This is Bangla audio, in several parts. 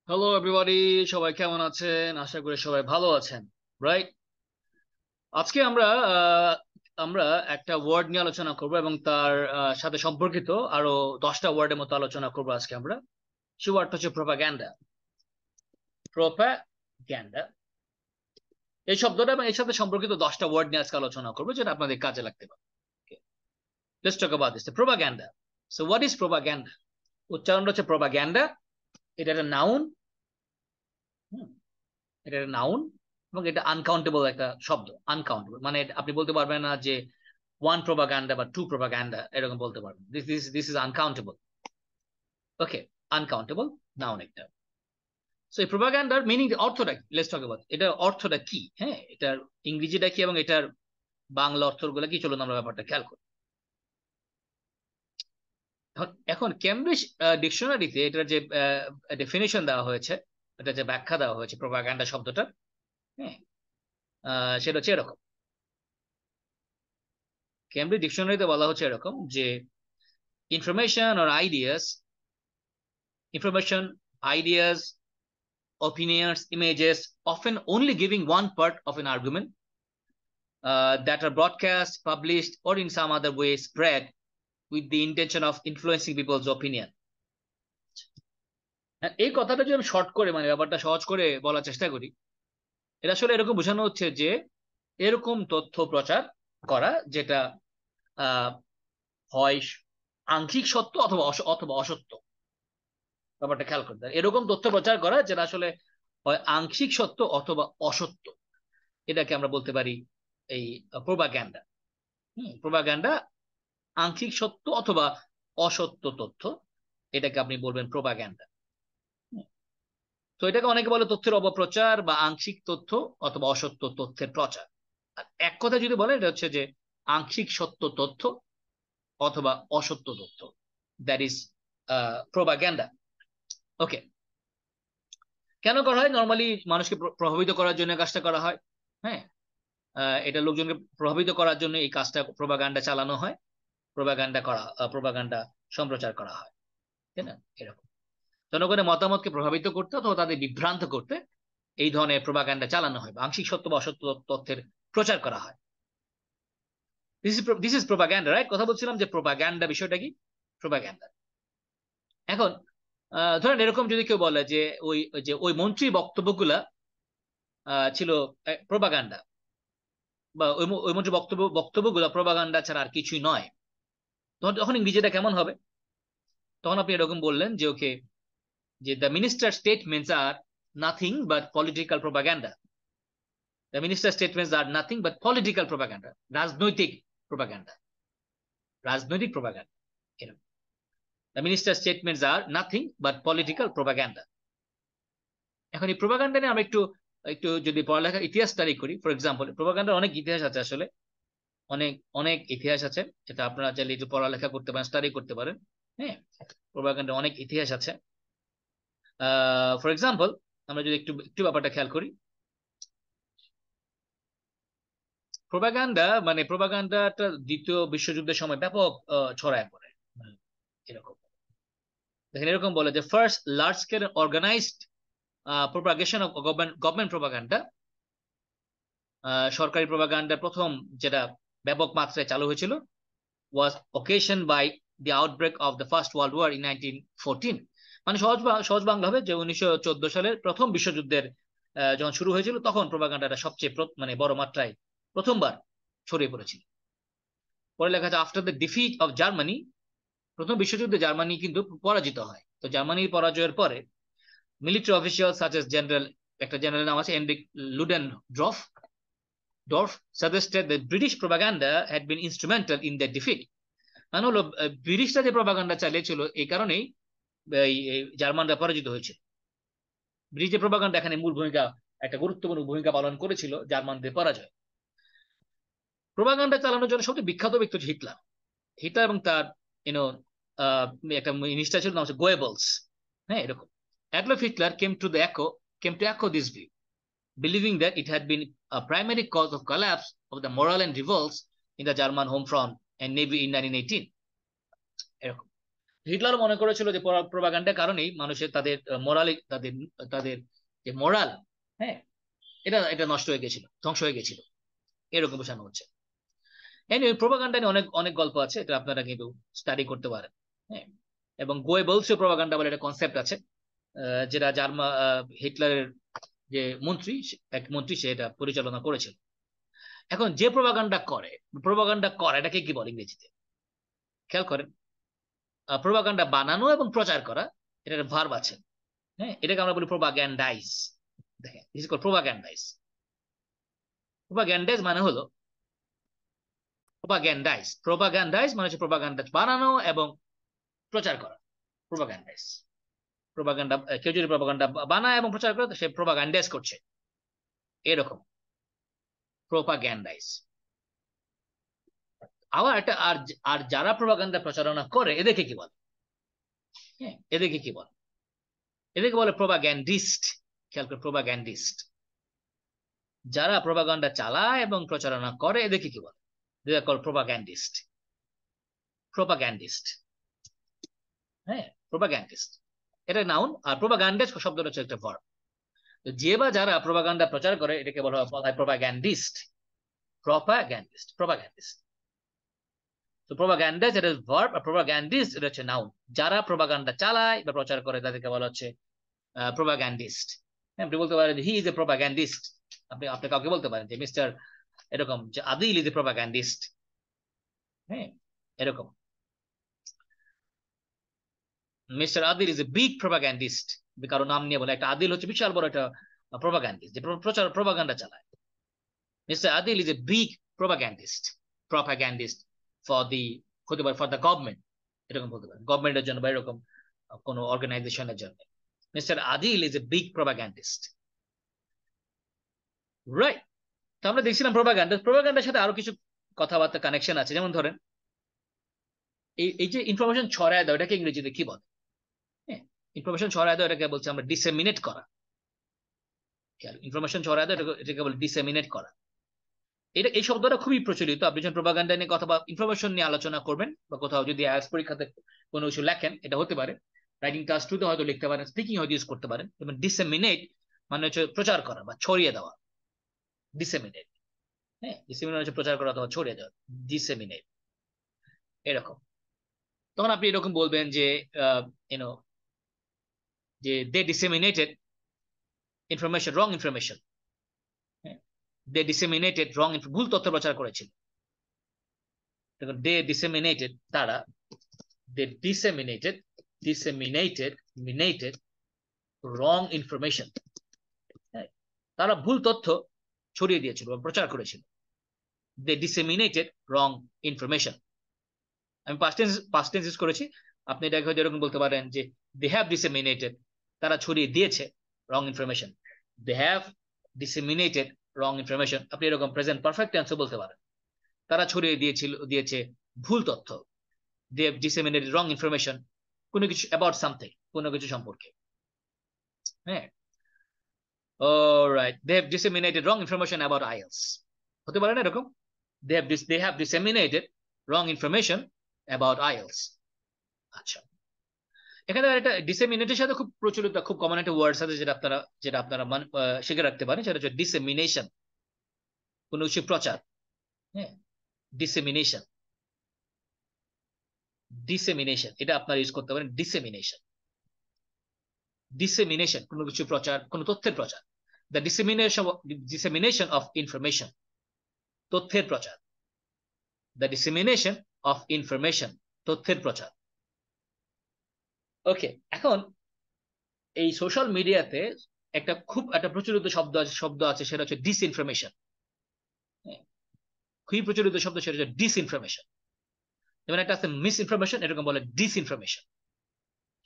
হ্যালো এভরিবডি, সবাই কেমন আছেন? আশা করি সবাই ভালো আছেন, রাইট? আজকে আমরা একটা ওয়ার্ড নিয়ে আলোচনা করব এবং তার সাথে সম্পর্কিত আরো 10টা ওয়ার্ডের মতো আলোচনা করব আজকে আমরা। সেই ওয়ার্ডটা হচ্ছে প্রোপাগ্যান্ডা। প্রোপাগ্যান্ডা এই শব্দটা এবং এর সাথে সম্পর্কিত 10টা ওয়ার্ড নিয়ে আজকে আলোচনা করবো, যেটা আপনাদের কাজে লাগতে পারে। Let's talk about this propaganda. So what is propaganda? উচ্চারণটা হচ্ছে প্রোপাগ্যান্ডা। এটা একটা নাউন। এটা একটা নাউন এবং এটা আনকাউন্টেবল একটা শব্দ। আনকাউন্টেবল মানে আপনি বলতে পারবেন না যে ওয়ান প্রোপাগান্ডা বা টু প্রোপাগান্ডা, এরকম বলতে পারবেন। This is uncountable. Okay, uncountable noun একটা। সো এই প্রোপাগান্ডার মিনিং, অর্থটা কি? লেটস টক অ্যাবাউট এটার অর্থটা কি। হ্যাঁ, এটার ইংরেজিটা কি এবং এটার বাংলা অর্থগুলো কি, চলুন আমরা ব্যাপারটা খেয়াল করি। এখন কেমব্রিজ ডিকশনারিতে এটার যে ডেফিনেশন দেওয়া হয়েছে, এটা যে ব্যাখ্যা দেওয়া হয়েছে প্রোপাগান্ডা শব্দটা, হ্যাঁ, সেটা হচ্ছে এরকম। কেমব্রিজ ডিকশনারিতে বলা হচ্ছে এরকম যে information or information, ideas, opinions, images, often only giving one part of an argument, that are broadcast, published, or in some other way spread with the intention of influencing people's opinion. এই কথাটা যদি আমি শর্ট করে, মানে ব্যাপারটা সহজ করে বলার চেষ্টা করি, এটা আসলে এরকম বোঝানো হচ্ছে যে এরকম তথ্য প্রচার করা যেটা আহ হয় আংশিক সত্য অথবা অথবা অসত্য। ব্যাপারটা খেয়াল করতে হবে। এরকম তথ্য প্রচার করা যেটা আসলে হয় আংশিক সত্য অথবা অসত্য, এটাকে আমরা বলতে পারি এই প্রোপাগ্যান্ডা। প্রোপাগ্যান্ডা আংশিক সত্য অথবা অসত্য তথ্য, এটাকে আপনি বলবেন প্রোপাগ্যান্ডা। তো এটাকে অনেকে বলে তথ্যের অপপ্রচার বা আংশিক তথ্য অথবা অসত্য তথ্যের প্রচার। আর এক কথা যদি বলে, এটা হচ্ছে যে আংশিক সত্য তথ্য অথবা অসত্য তথ্য, দ্যাট ইজ প্রোপাগ্যান্ডা। ওকে, কেন করা হয়? নর্মালি মানুষকে প্রভাবিত করার জন্য কাজটা করা হয়। হ্যাঁ, এটা লোকজনকে প্রভাবিত করার জন্য এই কাজটা, প্রোপাগান্ডা চালানো হয়, প্রোপাগান্ডা সম্প্রচার করা হয়, তাই না? এরকম জনগণের মতামতকে প্রভাবিত করতে অথবা তাদের বিভ্রান্ত করতে এই ধরনের প্রোপাগান্ডা চালানো হয় বা আংশিক সত্য বা অসত্য তথ্যের প্রচার করা হয়। This is propaganda, right? কথা বলছিলাম যে প্রোপাগান্ডা বিষয়টা কি, প্রোপাগান্ডা। এখন ধরেন এরকম যদি কেউ বলে যে ওই মন্ত্রী বক্তব্যগুলা ছিল প্রোপাগান্ডা, বা ওই মন্ত্রী বক্তব্যগুলো প্রোপাগান্ডা ছাড়া আর কিছুই নয়, তখন ইংরেজিটা কেমন হবে? তখন আপনি এরকম বললেন যে ওকে, যে the minister statements are nothing but political propaganda. The minister statements are nothing but political propaganda, রাজনৈতিক প্রোপাগান্ডা, রাজনৈতিক প্রোপাগান্ডা। এরকম the minister statements are nothing but political propaganda. এখন এই প্রোপাগান্ডা নিয়ে আমরা একটু একটু যদি পড়ালেখার ইতিহাস স্টাডি করি, ফর এক্সাম্পল, প্রোপাগান্ডার অনেক ইতিহাস আছে আসলে, অনেক অনেক ইতিহাস আছে, যেটা আপনারা চাইলে একটু পড়ালেখা করতে পারেন, স্টাডি করতে পারেন। হ্যাঁ, প্রোপাগান্ডার অনেক ইতিহাস আছে। ফর এক্সাম্পল, আমরা যদি একটু একটু ব্যাপারটা খেয়াল করি, প্রোপাগান্ডাটা দ্বিতীয় বিশ্বযুদ্ধের সময় ব্যাপক ছড়ায় পড়ে। মানে এরকম দেখেন, এরকম বলে যে first large scale organised propagation of government propaganda, সরকারি প্রোপাগান্ডা প্রথম যেটা ব্যাপক মাত্রায় চালু হয়েছিল, was occasion by the outbreak of the first world war in 1914। মানে সহজ বাংলা হবে যে 1914 সালের প্রথম বিশ্বযুদ্ধের যখন শুরু হয়েছিল, তখন প্রোপাগান্ডাটা সবচেয়ে মানে বড় মাত্রায় প্রথমবার ছড়িয়ে পড়েছিল। পরে লেখা আছে after the defeat of Germany, প্রথম বিশ্বযুদ্ধে জার্মানি কিন্তু পরাজিত হয়। তো জার্মানির পরাজয়ের পরে military official such as general, একটা জেনারেল নাম আছে এনরিক Ludendorff suggested that British propaganda had been instrumental in their defeat। মানে হলো ব্রিটিশরা যে প্রপাগান্ডা চালিয়েছিল, এই কারণেই এই জার্মানরা পরাজিত হয়েছিল। ব্রিটিশ যে প্রপাগান্ডা এখানে মূল ভূমিকা, একটা গুরুত্বপূর্ণ ভূমিকা পালন করেছিল জার্মানদের পরাজয়। প্রপাগান্ডা চালানোর জন্য সবচেয়ে বিখ্যাত ব্যক্তি হচ্ছে হিটলার। হিটলার এবং তার ইউনো একটা মিনিস্টার ছিল, নাম হচ্ছে গোয়েবলস। হ্যাঁ, এরকম Adolf Hitler came to echo this view, believing that it had been a primary cause of collapse of the morale and revolts in the German home front and navy in 1918। এরকম হিটলার মনে করেছিল যে প্রোপাগান্ডার কারণেই মানুষের তাদের মোরালি তাদের তাদের যে মোরাল, হ্যাঁ, এটা এটা নষ্ট হয়ে গেছিল, ধ্বংস হয়ে গেছিল, এরকম বোঝানো হচ্ছে। এনিওয়ে, প্রোপাগান্ডা নিয়ে অনেক অনেক গল্প আছে, এটা আপনারা কিন্তু স্টাডি করতে পারেন। হ্যাঁ, এবং গোয়েবলস প্রোপাগান্ডা বলে একটা কনসেপ্ট আছে, যেটা হিটলারের যে মন্ত্রী, এক মন্ত্রী, সে এটা পরিচালনা করেছিল। এখন যে প্রোপাগান্ডা করা এটাকে কি বলে ইংরেজিতে? খেয়াল করেন, প্রোপাগান্ডা বানানো এবং প্রচার করা, এটা একটা ভার্ব আছে। হ্যাঁ, এটাকে আমরা বলি প্রোপাগ্যান্ডাইজ। দেখেন, দিস ইজ কল্ড প্রোপাগ্যান্ডাইজ। প্রোপাগ্যান্ডাইজ মানে হলো প্রোপাগ্যান্ডাইজ মানে হচ্ছে প্রোপাগান্ডা বানানো এবং প্রচার করা, প্রোপাগ্যান্ডাইজ। প্রোপাগান্ডা, কেউ যদি প্রোপাগান্ডা বানায় এবং প্রচার করে, তো সে প্রোপাগ্যান্ডাইজ করছে, এরকম প্রোপাগ্যান্ডাইজ। আবার একটা আর আর যারা প্রোপাগান্ডা প্রচারণা করে এদেরকে কি বলে? হ্যাঁ, এদেরকে কি বলে? এদেরকে বলে প্রোপাগ্যান্ডিস্ট। খেয়াল করে, প্রোপাগ্যান্ডিস্ট। যারা প্রোপাগান্ডা চালায় এবং প্রচারণা করে এদেরকে কি বলে? দে আর কল প্রোপাগ্যান্ডিস্ট। প্রোপাগ্যান্ডিস্ট, হ্যাঁ, প্রোপাগ্যান্ডিস্ট এটা নাউন, আর প্রোপাগান্ডিস্ট শব্দটা হচ্ছে একটা ভার্ব। যে বা যারা প্রোপাগান্ডা প্রচার করে এটাকে বলা হয় প্রোপাগ্যান্ডিস্ট। প্রোপাগ্যান্ডিস্ট। তো প্রোপাগ্যান্ডিস্ট এটা ভার্ব, আর প্রোপাগ্যান্ডিস্ট এটা হচ্ছে নাউন। যারা প্রোপাগান্ডা চালায় বা প্রচার করে তাদেরকে বলা হচ্ছে প্রোপাগ্যান্ডিস্ট। আপনি বলতে পারেন হি ইজ এ প্রোপাগ্যান্ডিস্ট। আপনি আপনি কাউকে বলতে পারেন যে মিস্টার এরকম, যে আদিল ইজ এ প্রোপাগ্যান্ডিস্ট। হ্যাঁ, এরকম mister Adil is a big propagandist. কারো নাম নিয়ে বলে, একটা আদিল হচ্ছে বিশাল বড় একটা প্রোপাগ্যান্ডিস্ট, যে প্রোপাগান্ডা চালায়। Mister Adil is a big propagandist for the, হতে পারে ফর দ্য গভর্নমেন্ট, এরকম বলতে পারে, গভর্নমেন্টের জন্য বা এরকম কোনো অর্গানাইজেশনের জন্য। Mister Adil is a big propagandist, right? তো আমরা দেখছিলাম প্রোপাগান্ডার সাথে আরো কিছু কথাবার্তা কানেকশন আছে। যেমন ধরেন, এই যে ইনফরমেশন ছড়ায় দেওয়া, এটাকে ইংরেজিতে কি বলে? হ্যাঁ, ইনফরমেশন ছড়ায় দেওয়া এটাকে বলছে আমরা ডিসেমিনেট করা। ইনফরমেশন ছড়ায় দেওয়া এটাকে বলে ডিসেমিনেট করা। এটা, এই শব্দটা খুবই প্রচলিত। আপনি যখন প্রোপাগান্ডা নিয়ে কথা বা ইনফরমেশন নিয়ে আলোচনা করবেন, বা কোথাও যদি আইএলটিএস পরীক্ষাতে কোনো কিছু লেখেন, এটা হতে পারে রাইটিং ক্লাস 2-তে হয়তো লিখতে পারেন, স্পিকিং হয়তো ইউজ করতে পারেন। এবং ডিসেমিনেট মানে হচ্ছে প্রচার করা বা ছড়িয়ে দেওয়া। ডিসেমিনেট, হ্যাঁ, ডিসেমিনেট হচ্ছে প্রচার করা অথবা ছড়িয়ে দেওয়া। ডিসেমিনেট, এরকম। তখন আপনি এরকম বলবেন যে ইউনো যে দে ডিসেমিনেটেড ইনফরমেশন, রং ইনফরমেশন। দে ডিসেমিনেটেড রং, ভুল তথ্য প্রচার করেছিল। দে ডিসেমিনেটেড, তারা, দে ডিসেমিনেটেড রং ইনফরমেশন। তারা ভুল তথ্য ছড়িয়ে দিয়েছিল বা প্রচার করেছিল। দে ডিসেমিনেটেড রং ইনফরমেশন। আমি পাস্ট টেন্স ইউজ করেছি। আপনি এটাকে হয়তো এরকম বলতে পারেন যে দে হ্যাভ ডিসেমিনেটেড, তারা ছড়িয়ে দিয়েছে wrong information. They have disseminated wrong information. আপনি এরকম প্রেজেন্ট পারফেক্ট টেন্সও বলতে পারেন, তারা ছড়িয়ে দিয়েছে ভুল তথ্য। They have disseminated wrong information কোনো কিছু অ্যাবাউট সামথিং, কোনো কিছু সম্পর্কে। হ্যাঁ, alright, they have disseminated wrong information about IELTS. হতে পারে না এরকম? they have disseminated wrong information about IELTS. আচ্ছা, এখানে একটা ডিসেমিনেটের সাথে খুব প্রচলিত, খুব কমন একটা ওয়ার্ডস আছে যেটা আপনারা শিখে রাখতে পারেন, সেটা হচ্ছে ডিসেমিনেশন, কোনো কিছু প্রচার। হ্যাঁ, ডিসেমিনেশন, এটা আপনারা ইউজ করতে পারেন। ডিসেমিনেশন কোনো কিছু প্রচার, কোনো তথ্যের প্রচার। দ্য ডিসেমিনেশন অফ ইনফরমেশন, তথ্যের প্রচার। দ্য ডিসেমিনেশন অফ ইনফরমেশন, তথ্যের প্রচার। ওকে, এখন এই সোশ্যাল মিডিয়াতে একটা প্রচলিত শব্দ আছে, সেটা হচ্ছে ডিসইনফরমেশন। খুবই প্রচলিত শব্দ, সেটা হচ্ছে ডিসইনফরমেশন। যেমন একটা আছে মিস ইনফরমেশন, এরকম বলে ডিসইনফরমেশন।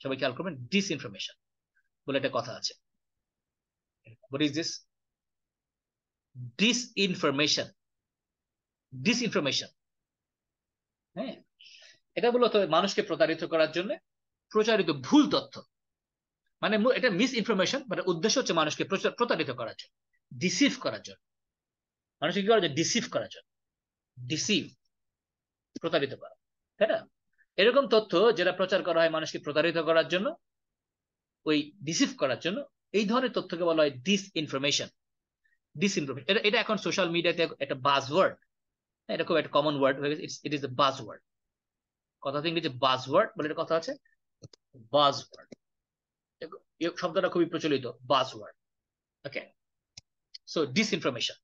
সবাই খেয়াল করবেন, ডিসইনফরমেশন বলে একটা কথা আছে। What is this? Disinformation. Disinformation, হ্যাঁ, এটা মূলত মানুষকে প্রতারিত করার জন্য প্রচারিত ভুল তথ্য। মানে এটা মিস ইনফরমেশন, মানে উদ্দেশ্য হচ্ছে মানুষকে প্রতারিত করার জন্য, ডিসিভ করার জন্য। মানুষকে কি করার জন্য? ডিসিভ করার জন্য। ডিসিভ, প্রতারিত করা, তাই না? এরকম তথ্য যেটা প্রচার করা হয় মানুষকে প্রতারিত করার জন্য, ওই ডিসিভ করার জন্য, এই ধরনের তথ্যকে বলা হয় ডিসইনফরমেশন। ডিসইনফরমেশন এটা এটা এখন সোশ্যাল মিডিয়াতে একটা বাজওয়ার্ড, এটা খুব একটা কমন ওয়ার্ড হয়ে গেছে। It is the buzzword. কথা ইংরেজি বাজওয়ার্ড বলে একটা কথা আছে, বাজওয়ার্ড শব্দটা খুবই প্রচলিত, বাজওয়ার্ড। ওকে, সো ডিসইনফরমেশন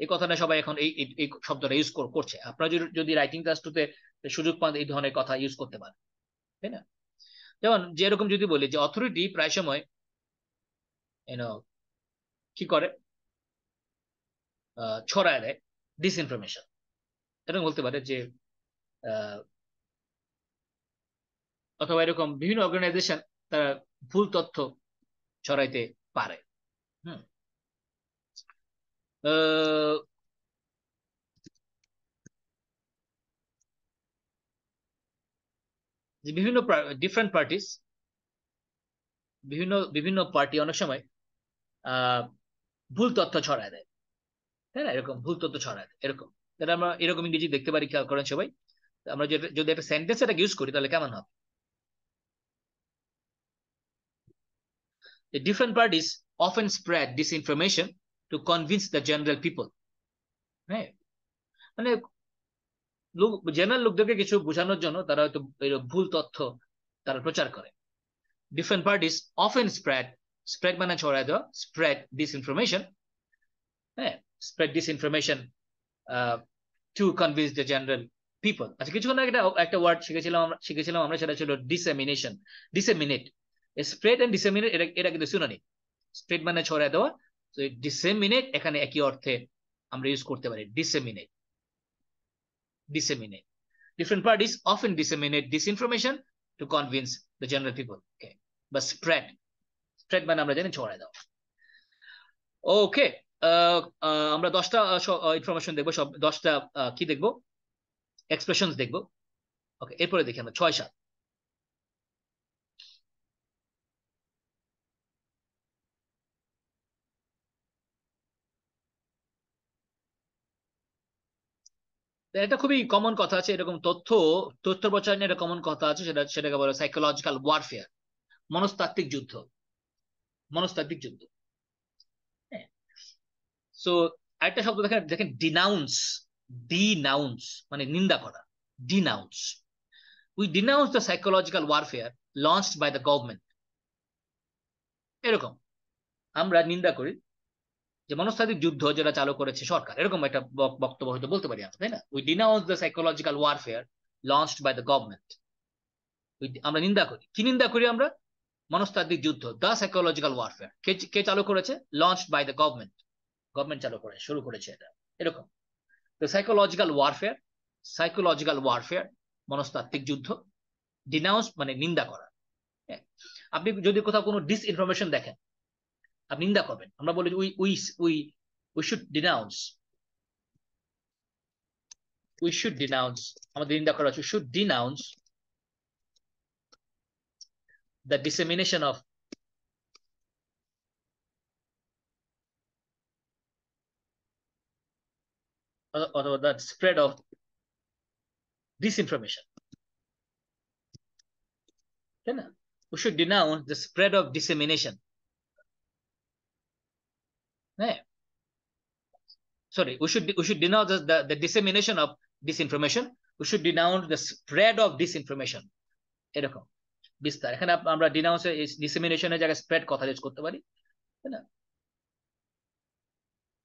এই কথাটা সবাই এখন এই এই শব্দটা ইউজ করছে। আপনারা যদি যদি রাইটিং ক্লাস টুতে সুযোগ পান এই ধরনের কথা ইউজ করতে পারেন, তাই না? যেমন যেরকম যদি বলি যে অথরিটি প্রায় সময় ইউনো কি করে, ছড়ায় দেয় ডিসইনফরমেশন। এরকম বলতে পারে যে অথবা এরকম বিভিন্ন অর্গানাইজেশন তারা ভুল তথ্য ছড়াইতে পারে। হুম আহ, যে বিভিন্ন ডিফারেন্ট পার্টিস, বিভিন্ন বিভিন্ন পার্টি অনেক সময় আহ ভুল তথ্য ছড়ায় দেয়, তাই না? এরকম ভুল তথ্য ছড়ায় দেয় এরকম, যেটা আমরা এরকম ইংরেজি দেখতে পারি, খেয়াল করেন সবাই। আমরা যদি একটা সেন্টেন্স এটা ইউজ করি তাহলে কেমন হবে? The different parties often spread disinformation to convince the general people, হ্যাঁ, মানে লোক, জেনারেল লোকদেরকে কিছু বোঝানোর জন্য তারা হয়তো ভুল তথ্য তারা প্রচার করে। Different parties often spread, spread মানে ছড়ায় দেওয়া, স্প্রেড ডিসইনফরমেশন, হ্যাঁ, spread disinformation to convince the general people. আচ্ছা, কিছুক্ষণ আগে একটা ওয়ার্ড শিখেছিলাম আমরা, সেটা ছিল dissemination, disseminate. Spread and disseminate এটা কিন্তু শুনানি। স্প্রেড মানে ছড়ায় দেওয়া, তো ডিসেমিনেট এখানে একই অর্থে আমরা ইউজ করতে পারি, disseminate, disseminate. Different parties often disseminate disinformation to convince the general people. Okay, but spread, spread মানে আমরা জানি ছড়ায় দাও। ওকে, আমরা 10টা ইনফরমেশন দেখবো, সব 10টা কি দেখবো, এক্সপ্রেশনস দেখবো। ওকে, এরপরে দেখি আমরা 6-7। এটা খুবই কমন কথা আছে, এরকম তথ্য তথ্য প্রচার নিয়ে একটা কমন কথা আছে, সেটাকে বলে সাইকোলজিক্যাল ওয়ারফেয়ার, মনস্তাত্ত্বিক যুদ্ধ, মনস্তাত্ত্বিক যুদ্ধ। হ্যাঁ, সো আরেকটা শব্দ দেখেন, দেখেন ডিনাউন্স, ডিনাউন্স মানে নিন্দা করা, denounce. We denounce the psychological warfare launched by the government. এরকম আমরা নিন্দা করি যে মনস্তাত্ত্বিক যুদ্ধ যেটা চালু করেছে সরকার, এরকম একটা বক্তব্য হয়তো বলতে পারি আমরা, তাই না? We denounce the psychological warfare launched by the government. আমরা নিন্দা করি, কি নিন্দা করি আমরা? মনস্তাত্ত্বিক যুদ্ধ, দ্য সাইকোলজিক্যাল ওয়ারফেয়ার কে কে চালু করেছে? Launched by the government, government চালু করে, শুরু করেছে এটা, এরকম। তো সাইকোলজিক্যাল ওয়ারফেয়ার, সাইকোলজিক্যাল ওয়ারফেয়ার মনস্তাত্ত্বিক যুদ্ধ, ডিনাউন্স মানে নিন্দা করা। হ্যাঁ, আপনি যদি কোথাও কোনো ডিসইনফরমেশন দেখেন আপনি নিন্দা করবেন। আমরা বলি we we we we should denounce, we should denounce, আমাদের নিন্দা করা হচ্ছে, should denounce the dissemination of, অথবা দ্য স্প্রেড অফ ডিসইনফরমেশন, তাই না? We should denounce the spread of dissemination, হ্যাঁ, sorry, we should denounce the dissemination of disinformation, we should denounce the spread of disinformation, এরকম বিস্তার। এখানে আমরা ডিনাউন্স ডিসেমিনেশনের জায়গায় স্প্রেড কথা ইউজ করতে পারি, তাই না?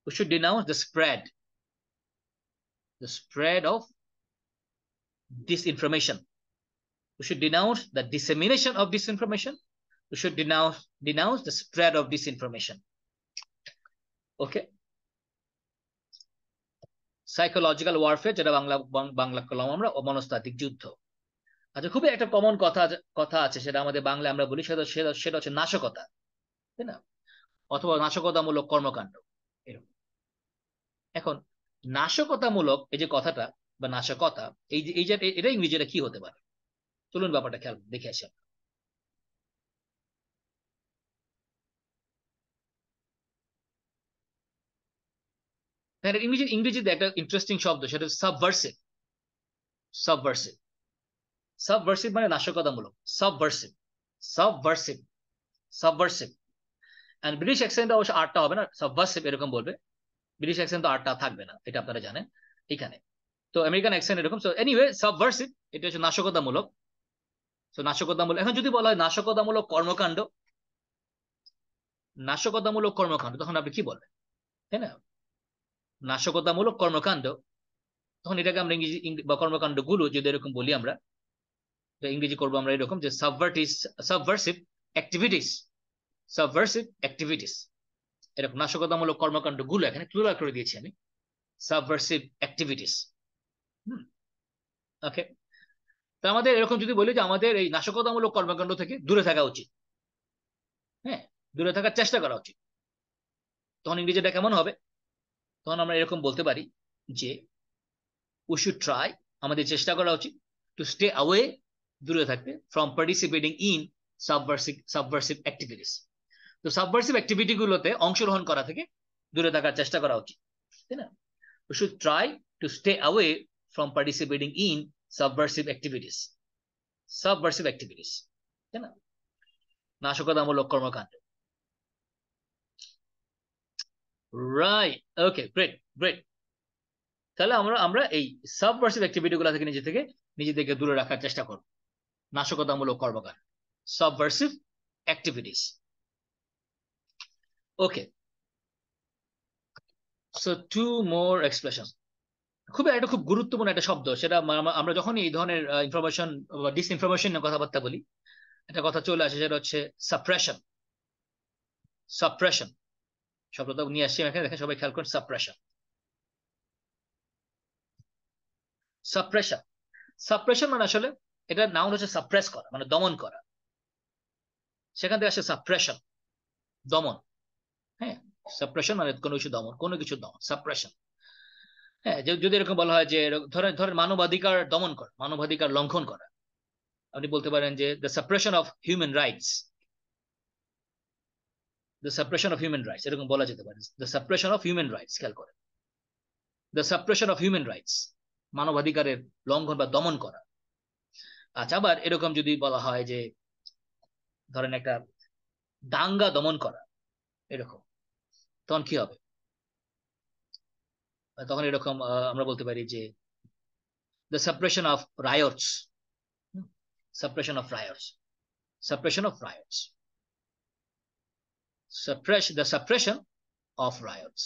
we should denounce the spread of disinformation, we should denounce the dissemination of disinformation, we should denounce the spread of disinformation. Okay, psychological warfare যেটা বাংলা কলম আমরা, মনস্তাত্ত্বিক যুদ্ধ। আচ্ছা, খুবই একটা কমন কথা কথা আছে, সেটা আমাদের বাংলায় আমরা বলি, সেটা সেটা সেটা হচ্ছে নাশকতা, তাই না? অথবা নাশকতামূলক কর্মকাণ্ড, এরকম। এখন নাশকতামূলক এই যে কথাটা বা নাশকতা, এই যে এটা ইংরেজিটা কি হতে পারে? চলুন ব্যাপারটা খেয়াল দেখে আসি আমরা। হ্যাঁ, ইংরেজিতে একটা ইন্টারেস্টিং শব্দ, সেটা সাবভার্সিভ, সাবভার্সিভ, সাবভার্সিভ মানে নাশকতামূলক, subversive, subversive, subversive. And British অ্যাকসেন্টে অবশ্য আরটা হবে না, সাবভার্সিভ এরকম বলবে। ব্রিটিশ অ্যাকসেন্ট তো আরটা থাকবে না, এটা আপনারা জানেন এখানে। তো আমেরিকান অ্যাকসেন্ট এরকম। সো এনিওয়ে সাবভার্সিভ এটা হচ্ছে নাশকতামূলক। তো নাশকতামূলক, এখন যদি বলা হয় নাশকতামূলক কর্মকাণ্ড, নাশকতামূলক কর্মকাণ্ড, তখন আপনি কি বলবেন, তাই না? নাশকতামূলক কর্মকাণ্ড, তখন এটাকে আমরা ইংরেজি বা কর্মকাণ্ড গুলো যদি এরকম বলি আমরা, ইংরেজি করবো আমরা এরকম যে সাবভার্সিভ অ্যাক্টিভিটিস, সাবভার্সিভ অ্যাক্টিভিটিস, এরকম নাশকতামূলক কর্মকাণ্ড গুলো এখানে প্লুরাল করে দিয়েছি আমি, সাবভার্সিভ অ্যাক্টিভিটিস। ওকে, তো আমাদের এরকম যদি বলি যে আমাদের এই নাশকতামূলক কর্মকাণ্ড থেকে দূরে থাকা উচিত, হ্যাঁ, দূরে থাকার চেষ্টা করা উচিত, তখন ইংরেজিটা কেমন হবে? তখন আমরা এরকম বলতে পারি যে উই শুড ট্রাই, আমাদের চেষ্টা করা উচিত, টু স্টে অ্যাওয়ে, দূরে থাকতে, from participating in subversive activities. তো সাবভার্সিভ অ্যাক্টিভিটি গুলোতে অংশগ্রহণ করা থেকে দূরে থাকার চেষ্টা করা উচিত, তাই না? We should try to stay away from participating in subversive activities, subversive activities, তাই না? নাশকতামূলক কর্মকাণ্ড। রাইট, ওকে, গ্রেট গ্রেট। তাহলে আমরা আমরা এই সাবভার্সিভ অ্যাক্টিভিটি গুলো থেকে নিজেদেরকে দূরে রাখার চেষ্টা করব, নাশকতামূলক কর্মকাণ্ড, সাবভার্সিভ অ্যাক্টিভিটিস। ওকে, সো টু মোর এক্সপ্রেশন। এটা খুব গুরুত্বপূর্ণ একটা শব্দ, সেটা আমরা যখন এই ধরনের ইনফরমেশন বা ডিসইনফরমেশন নিয়ে কথাবার্তা বলি, একটা কথা চলে আসে, সেটা হচ্ছে সাপ্রেশন। সাপ্রেশন শব্দটা নিয়ে আসছি এখানে, দেখেন সবাই খেয়াল করুন, সাপ্রেশন, সাপ্রেশন। সাপ্রেশন মানে আসলে এটা নাউন হচ্ছে সাপ্রেস করা, মানে দমন করা, সেখান থেকে আসে সাপ্রেশন, দমন। হ্যাঁ, সাপ্রেশন মানে কোনো কিছু দমন, কোনো কিছু দমন, সাপ্রেশন। হ্যাঁ, যদি এরকম বলা হয় যে ধরেন ধরেন মানবাধিকার দমন করা, মানবাধিকার লঙ্ঘন করা, আপনি বলতে পারেন যে the suppression of human rights, the suppression of human rights, এরকম বলা যেতে পারে, the suppression of human rights. খেয়াল করে, the suppression of human rights, মানবাধিকারের লঙ্ঘন বা দমন করা। আচ্ছা, আবার এরকম যদি বলা হয় যে ধরেন একটা দাঙ্গা দমন করা, এরকম, তখন কি হবে? তখন এরকম আমরা বলতে পারি যে the suppression of riots, suppression of riots, suppression of riots, the suppression of riots.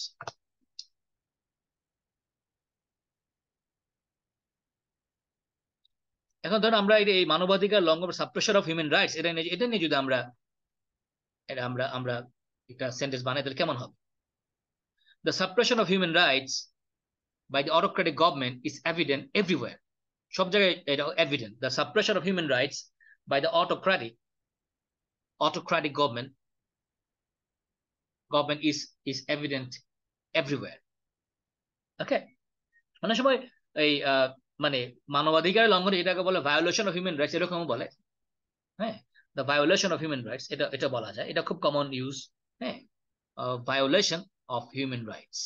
এখন ধরুন আমরা এই মানবাধিকার লঙ্ঘন, সাপ্রেশন অফ হিউম্যান রাইটস, এটা নিয়ে যদি আমরা এটা আমরা আমরা একটা সেন্টেন্স বানাই, তাহলে কেমন হবে? The suppression of human rights by the autocratic government is evident everywhere. সব জায়গায় এটা evident. The suppression of human rights by the autocratic government is evident everywhere. ওকে, অনেক সময় এই মানে মানবাধিকারের লঙ্ঘন, এটাকে বলে ভায়োলেশন অফ হিউম্যান রাইটস, এরকম বলে। হ্যাঁ, the violation of human rights, এটা এটা বলা যায়, এটা খুব কমন ইউজ। হ্যাঁ, ভায়োলেশন অফ হিউম্যান রাইটস,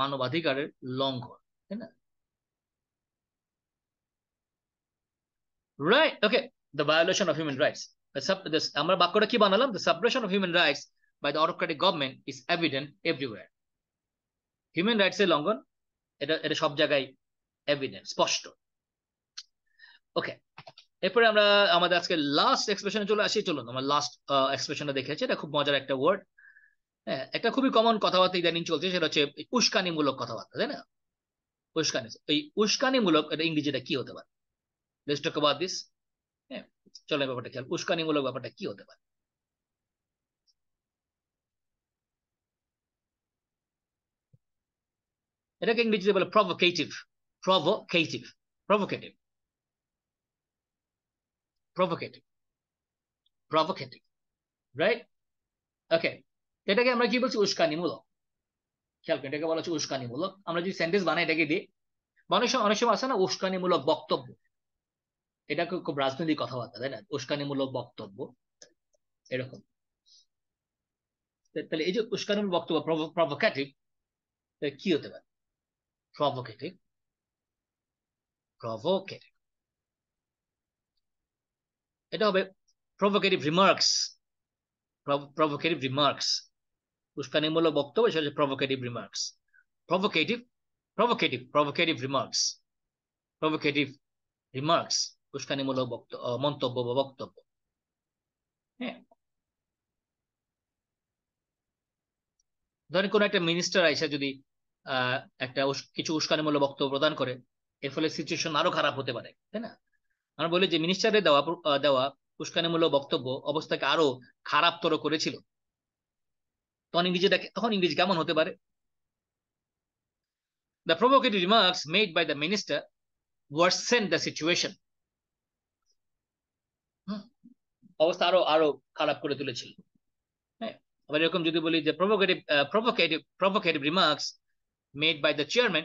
মানবাধিকারের লঙ্ঘন, তাই না? Right, okay, the violation of human rights. আমরা বাক্যটা কি বানালাম? The suppression of human rights by the autocratic government is evident everywhere. Human rights এর লঙ্ঘন, এটা এটা সব জায়গায় এভিডেন্ট, স্পষ্ট। ওকে, এরপরে আমরা আমাদের আজকে লাস্ট এক্সপ্রেশনে চলে আসি। চলুন আমরা লাস্ট এক্সপ্রেশনটা দেখেছি, এটা খুব মজার একটা ওয়ার্ড। হ্যাঁ, একটা খুবই কমন কথাবার্তা ইদানিং চলছে, সেটা হচ্ছে উস্কানিমূলক কথাবার্তা, তাই না? উস্কানি, এই উস্কানিমূলক এটা ইংরেজিটা কি হতে পারে? Let's talk about this. হ্যাঁ, চলো ব্যাপারটা খেয়াল, উস্কানিমূলক ব্যাপারটা কি হতে পারে? এটাকে ইংরেজিতে বলে provocative, provocative, provocative, provocative, provocative, right? Okay, এটাকে আমরা কি বলছি? উস্কানিমূলক। খেয়াল করি, এটাকে বলা হচ্ছে উস্কানিমূলক। আমরা যদি সেন্টেন্স বানাই এটাকে দিয়ে, অনেক সময় আছে না উস্কানিমূলক বক্তব্য, এটা খুব রাজনৈতিক কথাবার্তা, তাই না? উস্কানিমূলক বক্তব্য, এরকম। তাহলে এই যে উস্কানিমূলক বক্তব্য, প্রভোকেটিভ, কি হতে পারে? Provocative, provocative. এটা হবে প্রভোকেটিভ রিমার্কস। প্রভোকেটিভ রিমার্কস, উস্কানিমূলক বক্তব্য, সেটা হচ্ছে provocative remarks. Provocative provocative remarks, provocative remarks, উস্কানিমূলক মন্তব্য বা বক্তব্য। হ্যাঁ, ধরেন কোন একটা মিনিস্টার আইসা যদি একটা কিছু উস্কানিমূলক বক্তব্য প্রদান করে, এর ফলে সিচুয়েশন আরো খারাপ হতে পারে, তাই না? আমরা বলি যে মিনিস্টারের দেওয়া উস্কানিমূলক বক্তব্য অবস্থাকে আরো খারাপতর করেছিল, তখন ইংরেজি কেমন হতে পারে? The provocative remarks made by the minister worsened the situation. অবস্থা আরো আরো খারাপ করে তুলেছিল। হ্যাঁ, আবার এরকম যদি বলি যে provocative remarks made by the chairman,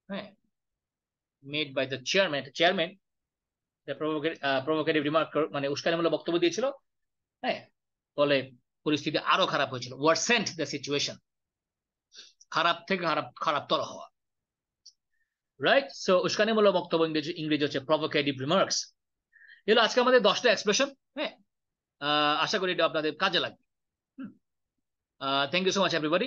হ্যাঁ, made by the chairman, the provocative remark মানে উস্কানিমূলক বক্তব্য দিয়েছিল, হ্যাঁ, ফলে পরিস্থিতি আরো খারাপ হয়েছিল। worsened the situation, খারাপ থেকে খারাপতর হওয়া। রাইট? সো উস্কানিমূলক বক্তব্য ইংরেজি হচ্ছে প্রভোকেটিভ রিমার্কস। এগুলো আজকে আমাদের 10টা এক্সপ্রেশন। হ্যাঁ, আশা করি এটা আপনাদের কাজে লাগবে। Thank you so much everybody.